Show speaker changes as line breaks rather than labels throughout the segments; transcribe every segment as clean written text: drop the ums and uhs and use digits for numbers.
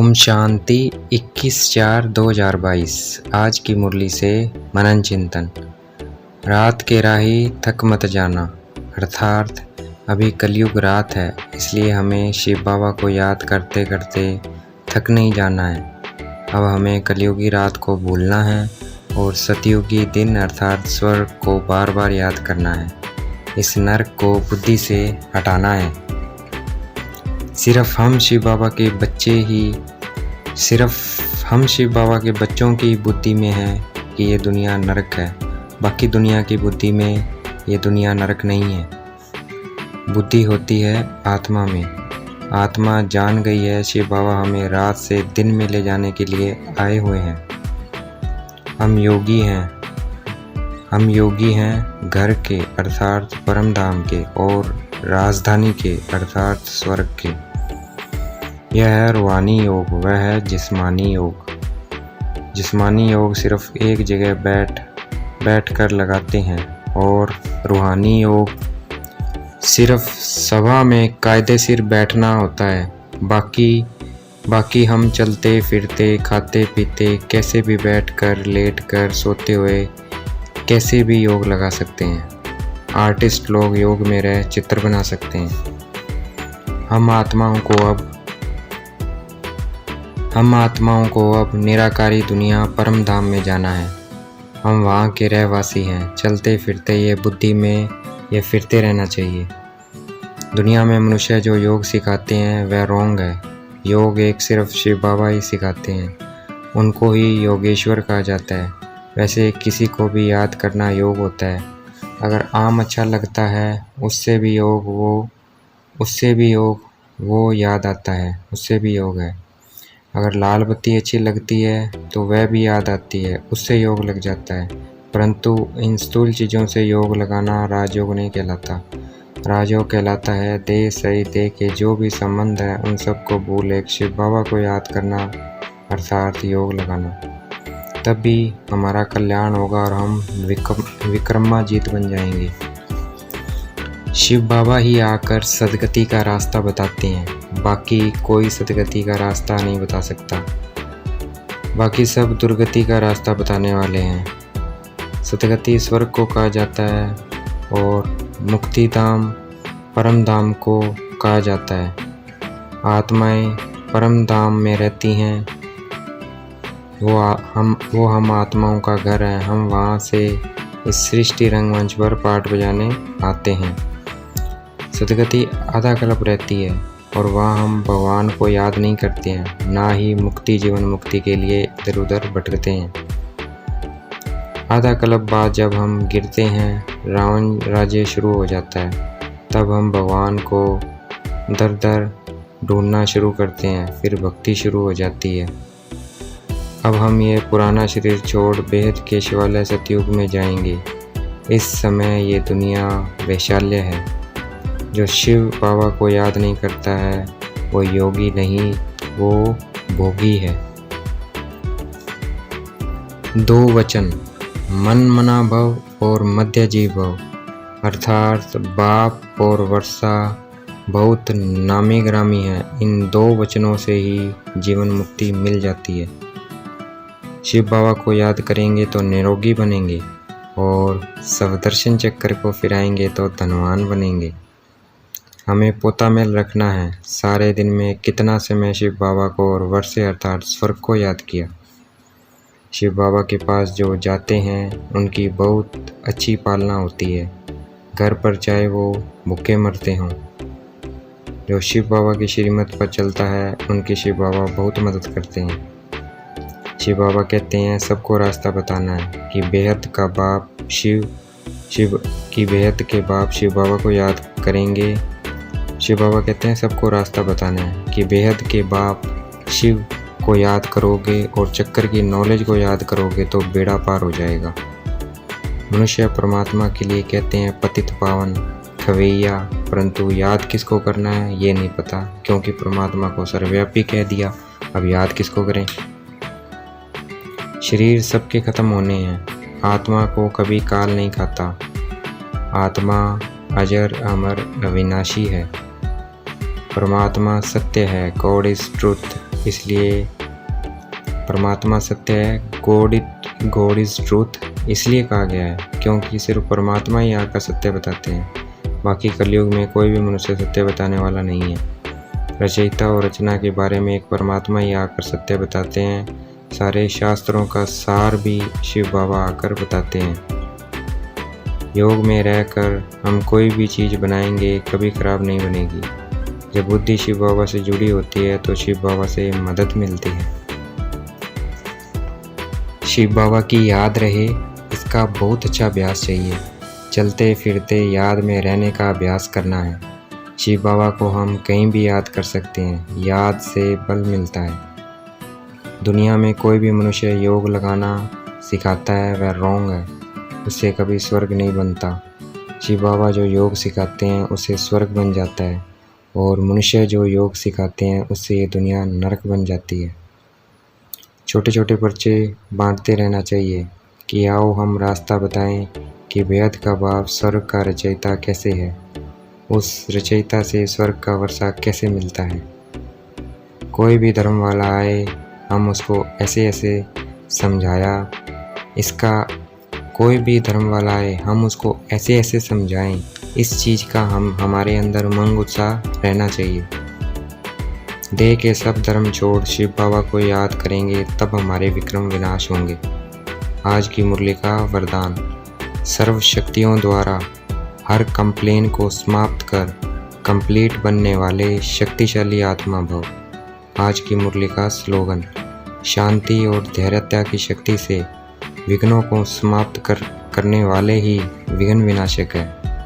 ओम शांति 21/4/2022। आज की मुरली से मनन चिंतन। रात के राही थक मत जाना, अर्थात अभी कलयुग रात है, इसलिए हमें शिव बाबा को याद करते करते थक नहीं जाना है। अब हमें कलयुगी रात को भूलना है और सतयुगी दिन अर्थात स्वर्ग को बार बार याद करना है। इस नरक को बुद्धि से हटाना है। सिर्फ हम शिव बाबा के बच्चों की बुद्धि में है कि ये दुनिया नरक है। बाकी दुनिया की बुद्धि में ये दुनिया नरक नहीं है। बुद्धि होती है आत्मा में। आत्मा जान गई है शिव बाबा हमें रात से दिन में ले जाने के लिए आए हुए हैं। हम योगी हैं घर के अर्थात परम धाम के और राजधानी के अर्थात स्वर्ग के। यह है रूहानी योग, वह है जिस्मानी योग। जिस्मानी योग सिर्फ एक जगह बैठ कर लगाते हैं और रूहानी योग सिर्फ सभा में कायदेशीर बैठना होता है। बाकी हम चलते फिरते खाते पीते कैसे भी बैठकर लेटकर सोते हुए कैसे भी योग लगा सकते हैं। आर्टिस्ट लोग योग में रह चित्र बना सकते हैं। हम आत्माओं को अब निराकारी दुनिया परम धाम में जाना है। हम वहाँ के रहवासी हैं। चलते फिरते ये बुद्धि में ये फिरते रहना चाहिए। दुनिया में मनुष्य जो योग सिखाते हैं वह रोंग है। योग एक सिर्फ शिव बाबा ही सिखाते हैं। उनको ही योगेश्वर कहा जाता है। वैसे किसी को भी याद करना योग होता है। अगर आम अच्छा लगता है उससे भी योग वो याद आता है, उससे भी योग है। अगर लाल बत्ती अच्छी लगती है तो वह भी याद आती है, उससे योग लग जाता है। परंतु इन स्थूल चीज़ों से योग लगाना राजयोग नहीं कहलाता। राजयोग कहलाता है देह सही देह के जो भी संबंध है उन सबको भूल एक शिव बाबा को याद करना अर्थात योग लगाना। तभी हमारा कल्याण होगा और हम विक्रमाजीत बन जाएंगे। शिव बाबा ही आकर सदगति का रास्ता बताते हैं। बाकी कोई सदगति का रास्ता नहीं बता सकता। बाकी सब दुर्गति का रास्ता बताने वाले हैं। सदगति स्वर्ग को कहा जाता है और मुक्ति धाम परम धाम को कहा जाता है। आत्माएं परम धाम में रहती हैं। वो हम आत्माओं का घर है। हम वहाँ से इस सृष्टि रंगमंच पर पाठ बजाने आते हैं। सदगति आधा कल्प रहती है और वहाँ हम भगवान को याद नहीं करते हैं, ना ही मुक्ति जीवन मुक्ति के लिए इधर उधर भटकते हैं। आधा कल्प बाद जब हम गिरते हैं रावण राज्य शुरू हो जाता है। तब हम भगवान को दर दर ढूंढना शुरू करते हैं। फिर भक्ति शुरू हो जाती है। अब हम ये पुराना शरीर छोड़ बेहद के शिवालय सतयुग में जाएंगे। इस समय ये दुनिया वैशाल्य है। जो शिव बाबा को याद नहीं करता है वो योगी नहीं, वो भोगी है। 2 वचन मन मना भव और मध्य जीव भव अर्थात बाप और वर्षा बहुत नामी ग्रामी है। इन 2 वचनों से ही जीवन मुक्ति मिल जाती है। शिव बाबा को याद करेंगे तो निरोगी बनेंगे और सवदर्शन चक्र को फिराएंगे तो धनवान बनेंगे। हमें पोता मेल रखना है। सारे दिन में कितना समय शिव बाबा को और वर्षे अर्थात स्वर्ग को याद किया। शिव बाबा के पास जो जाते हैं उनकी बहुत अच्छी पालना होती है। घर पर चाहे वो भूखे मरते हों। जो शिव बाबा की श्रीमत पर चलता है उनकी शिव बाबा बहुत मदद करते हैं। शिव बाबा कहते हैं सबको रास्ता बताना है कि बेहद के बाप शिव बाबा को याद करेंगे। शिव बाबा कहते हैं सबको रास्ता बताना है कि बेहद के बाप शिव को याद करोगे और चक्कर की नॉलेज को याद करोगे तो बेड़ा पार हो जाएगा। मनुष्य परमात्मा के लिए कहते हैं पतित पावन खवैया, परंतु याद किसको करना है ये नहीं पता, क्योंकि परमात्मा को सर्वव्यापी कह दिया। अब याद किसको करें। शरीर सबके खत्म होने हैं। आत्मा को कभी काल नहीं खाता। आत्मा अजर अमर अविनाशी है। परमात्मा सत्य है। God is truth. इसलिए परमात्मा सत्य है। गॉड इज़ ट्रूथ इसलिए कहा गया है क्योंकि सिर्फ परमात्मा ही आकर सत्य बताते हैं। बाकी कलयुग में कोई भी मनुष्य सत्य बताने वाला नहीं है। रचयिता और रचना के बारे में एक परमात्मा ही आकर सत्य बताते हैं। सारे शास्त्रों का सार भी शिव बाबा आकर बताते हैं। योग में रहकर हम कोई भी चीज़ बनाएंगे कभी खराब नहीं बनेगी। जब बुद्धि शिव बाबा से जुड़ी होती है तो शिव बाबा से मदद मिलती है। शिव बाबा की याद रहे इसका बहुत अच्छा अभ्यास चाहिए। चलते फिरते याद में रहने का अभ्यास करना है। शिव बाबा को हम कहीं भी याद कर सकते हैं। याद से बल मिलता है। दुनिया में कोई भी मनुष्य योग लगाना सिखाता है वह रॉन्ग है। उससे कभी स्वर्ग नहीं बनता। शिव बाबा जो योग सिखाते हैं उससे स्वर्ग बन जाता है और मनुष्य जो योग सिखाते हैं उससे ये दुनिया नरक बन जाती है। छोटे छोटे पर्चे बांटते रहना चाहिए कि आओ हम रास्ता बताएं कि बेहद का भाव स्वर्ग का रचयिता कैसे है। उस रचयिता से स्वर्ग का वर्षा कैसे मिलता है। कोई भी धर्म वाला आए हम उसको ऐसे ऐसे समझाया इसका कोई भी धर्म वाला आए हम उसको ऐसे ऐसे समझाएं। इस चीज़ का हमारे अंदर उमंग उत्साह रहना चाहिए। देह के सब धर्म छोड़ शिव बाबा को याद करेंगे तब हमारे विक्रम विनाश होंगे। आज की मुरली का वरदान। सर्व शक्तियों द्वारा हर कंप्लेन को समाप्त कर कंप्लीट बनने वाले शक्तिशाली आत्मा भव। आज की मुरली का स्लोगन। शांति और धैर्यता की शक्ति से विघ्नों को समाप्त करने वाले ही विघ्न विनाशक है।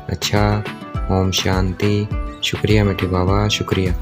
अच्छा, ओम शांति। शुक्रिया मिट्टी बाबा, शुक्रिया।